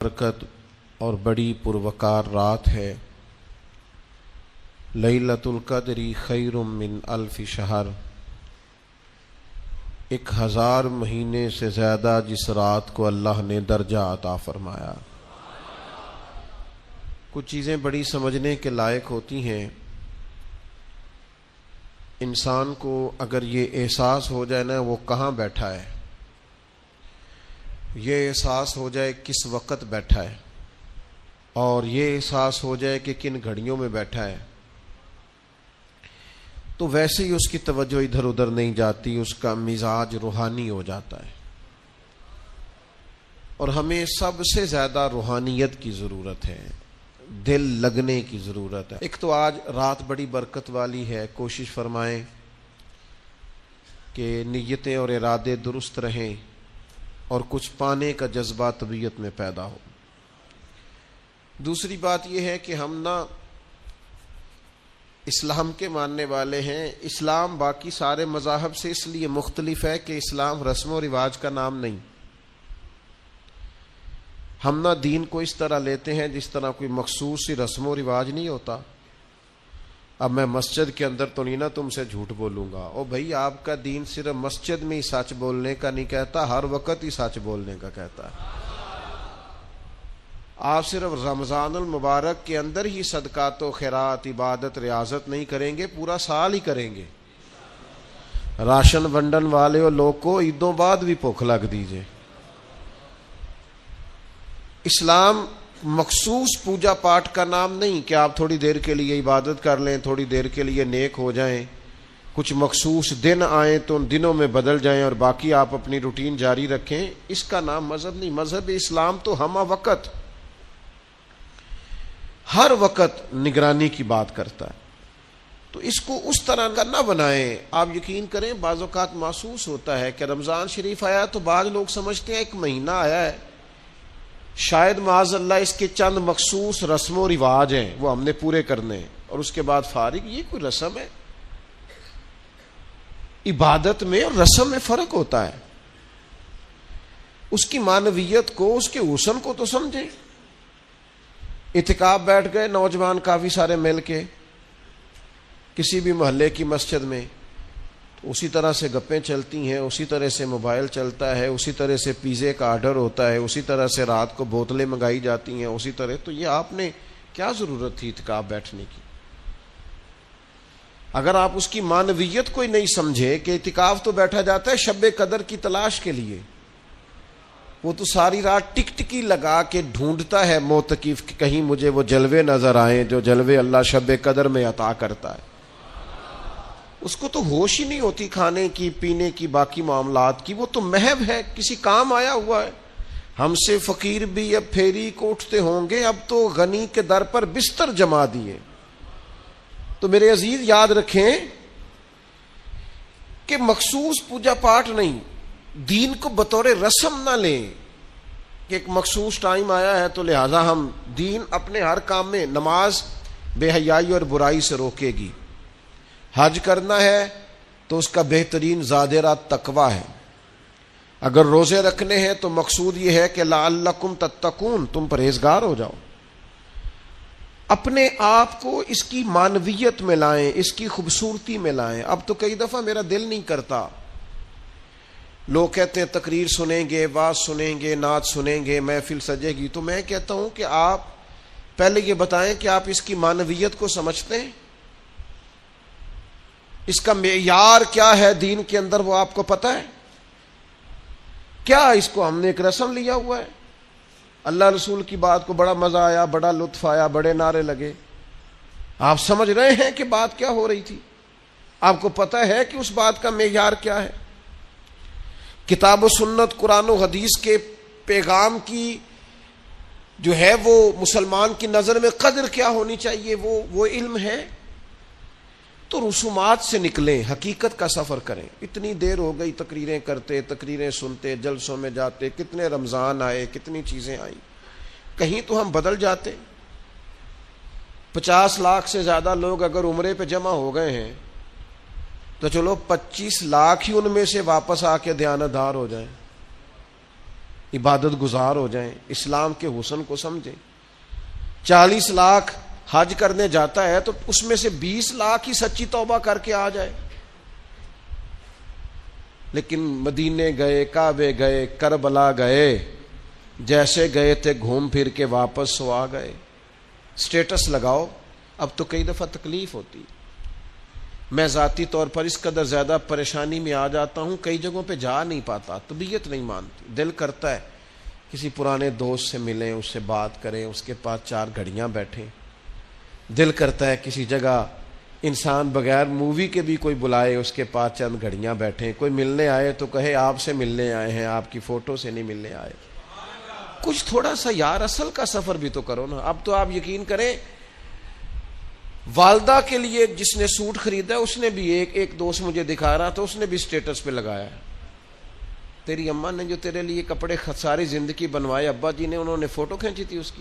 برکت اور بڑی پروقار رات ہے۔ لیلۃ القدر خیر من الف شہر، 1000 مہینے سے زیادہ جس رات کو اللہ نے درجہ عطا فرمایا۔ کچھ چیزیں بڑی سمجھنے کے لائق ہوتی ہیں۔ انسان کو اگر یہ احساس ہو جائے نا وہ کہاں بیٹھا ہے، یہ احساس ہو جائے کس وقت بیٹھا ہے، اور یہ احساس ہو جائے کہ کن گھڑیوں میں بیٹھا ہے، تو ویسے ہی اس کی توجہ ادھر ادھر نہیں جاتی، اس کا مزاج روحانی ہو جاتا ہے۔ اور ہمیں سب سے زیادہ روحانیت کی ضرورت ہے، دل لگنے کی ضرورت ہے۔ ایک تو آج رات بڑی برکت والی ہے، کوشش فرمائیں کہ نیتیں اور ارادے درست رہیں اور کچھ پانے کا جذبہ طبیعت میں پیدا ہو۔ دوسری بات یہ ہے کہ ہم نا اسلام کے ماننے والے ہیں۔ اسلام باقی سارے مذاہب سے اس لیے مختلف ہے کہ اسلام رسم و رواج کا نام نہیں۔ ہم نا دین کو اس طرح لیتے ہیں جس طرح کوئی مخصوص سی رسم و رواج نہیں ہوتا۔ اب میں مسجد کے اندر تو نہیں نا تم سے جھوٹ بولوں گا، او بھائی آپ کا دین صرف مسجد میں ہی سچ بولنے کا نہیں کہتا، ہر وقت ہی سچ بولنے کا کہتا ہے۔ آپ صرف رمضان المبارک کے اندر ہی صدقات و خیرات، عبادت، ریاضت نہیں کریں گے، پورا سال ہی کریں گے۔ راشن ونڈن والے اور لوگ کو عیدوں بعد بھی بھوک لگ دیجئے۔ اسلام مخصوص پوجا پاٹ کا نام نہیں کہ آپ تھوڑی دیر کے لیے عبادت کر لیں، تھوڑی دیر کے لیے نیک ہو جائیں، کچھ مخصوص دن آئیں تو ان دنوں میں بدل جائیں اور باقی آپ اپنی روٹین جاری رکھیں۔ اس کا نام مذہب نہیں۔ مذہب اسلام تو ہمہ وقت، ہر وقت نگرانی کی بات کرتا ہے۔ تو اس کو اس طرح کا نہ بنائیں۔ آپ یقین کریں بعض اوقات محسوس ہوتا ہے کہ رمضان شریف آیا تو بعض لوگ سمجھتے ہیں ایک مہینہ آیا ہے، شاید معاذ اللہ اس کے چند مخصوص رسم و رواج ہیں وہ ہم نے پورے کرنے ہیں اور اس کے بعد فارغ۔ یہ کوئی رسم ہے؟ عبادت میں اور رسم میں فرق ہوتا ہے۔ اس کی معنویت کو، اس کے حسن کو تو سمجھیں۔ اعتکاف بیٹھ گئے نوجوان کافی سارے مل کے کسی بھی محلے کی مسجد میں، تو اسی طرح سے گپیں چلتی ہیں، اسی طرح سے موبائل چلتا ہے، اسی طرح سے پیزے کا آرڈر ہوتا ہے، اسی طرح سے رات کو بوتلیں منگائی جاتی ہیں، اسی طرح۔ تو یہ آپ نے کیا ضرورت تھی اعتکاف بیٹھنے کی؟ اگر آپ اس کی معنویت کو ہی نہیں سمجھے کہ اعتکاف تو بیٹھا جاتا ہے شب قدر کی تلاش کے لیے، وہ تو ساری رات ٹک ٹکی لگا کے ڈھونڈتا ہے معتکف کہ کہیں مجھے وہ جلوے نظر آئیں جو جلوے اللہ شب قدر میں عطا کرتا ہے۔ اس کو تو ہوش ہی نہیں ہوتی کھانے کی، پینے کی، باقی معاملات کی۔ وہ تو محض ہے کسی کام آیا ہوا ہے۔ ہم سے فقیر بھی اب پھیری کو اٹھتے ہوں گے، اب تو غنی کے در پر بستر جما دیے۔ تو میرے عزیز یاد رکھیں کہ مخصوص پوجا پاٹ نہیں، دین کو بطور رسم نہ لیں کہ ایک مخصوص ٹائم آیا ہے تو لہٰذا ہم دین اپنے ہر کام میں۔ نماز بے حیائی اور برائی سے روکے گی، حج کرنا ہے تو اس کا بہترین زادرہ تقوی ہے، اگر روزے رکھنے ہیں تو مقصود یہ ہے کہ لعلکم تتقون، تم پرہیزگار ہو جاؤ۔ اپنے آپ کو اس کی معنویت میں لائیں، اس کی خوبصورتی میں لائیں۔ اب تو کئی دفعہ میرا دل نہیں کرتا، لوگ کہتے ہیں تقریر سنیں گے، واز سنیں گے، نعت سنیں گے، محفل سجے گی، تو میں کہتا ہوں کہ آپ پہلے یہ بتائیں کہ آپ اس کی معنویت کو سمجھتے ہیں؟ اس کا معیار کیا ہے دین کے اندر وہ آپ کو پتہ ہے؟ کیا اس کو ہم نے ایک رسم لیا ہوا ہے؟ اللہ رسول کی بات کو بڑا مزہ آیا، بڑا لطف آیا، بڑے نعرے لگے۔ آپ سمجھ رہے ہیں کہ بات کیا ہو رہی تھی؟ آپ کو پتہ ہے کہ اس بات کا معیار کیا ہے؟ کتاب و سنت، قرآن و حدیث کے پیغام کی جو ہے وہ مسلمان کی نظر میں قدر کیا ہونی چاہیے، وہ علم ہے؟ تو رسومات سے نکلیں، حقیقت کا سفر کریں۔ اتنی دیر ہو گئی تقریریں کرتے، تقریریں سنتے، جلسوں میں جاتے، کتنے رمضان آئے، کتنی چیزیں آئیں، کہیں تو ہم بدل جاتے۔ 50 لاکھ سے زیادہ لوگ اگر عمرے پہ جمع ہو گئے ہیں تو چلو 25 لاکھ ہی ان میں سے واپس آ کے دیانتدار ہو جائیں۔ عبادت گزار ہو جائیں, اسلام کے حسن کو سمجھیں. 40 لاکھ حج کرنے جاتا ہے تو اس میں سے 20 لاکھ ہی سچی توبہ کر کے آ جائے. لیکن مدینے گئے, کعبے گئے, کربلا گئے, جیسے گئے تھے گھوم پھر کے واپس سو آ گئے. سٹیٹس لگاؤ. اب تو کئی دفعہ تکلیف ہوتی, میں ذاتی طور پر اس قدر زیادہ پریشانی میں آ جاتا ہوں, کئی جگہوں پہ جا نہیں پاتا, طبیعت نہیں مانتی. دل کرتا ہے کسی پرانے دوست سے ملیں, اس سے بات کریں, اس کے پاس 4 گھڑیاں بیٹھیں. دل کرتا ہے کسی جگہ انسان بغیر مووی کے بھی کوئی بلائے, اس کے پاس چند گھڑیاں بیٹھیں. کوئی ملنے آئے تو کہے آپ سے ملنے آئے ہیں, آپ کی فوٹو سے نہیں ملنے آئے. کچھ تھوڑا سا یار اصل کا سفر بھی تو کرو نا. اب تو آپ یقین کریں, والدہ کے لیے جس نے سوٹ خریدا اس نے بھی ایک دوست مجھے دکھا رہا تھا, اس نے بھی سٹیٹس پہ لگایا, تیری اماں نے جو تیرے لیے کپڑے ساری زندگی بنوائے, ابا جی نے, انہوں نے فوٹو کھینچی تھی اس کی.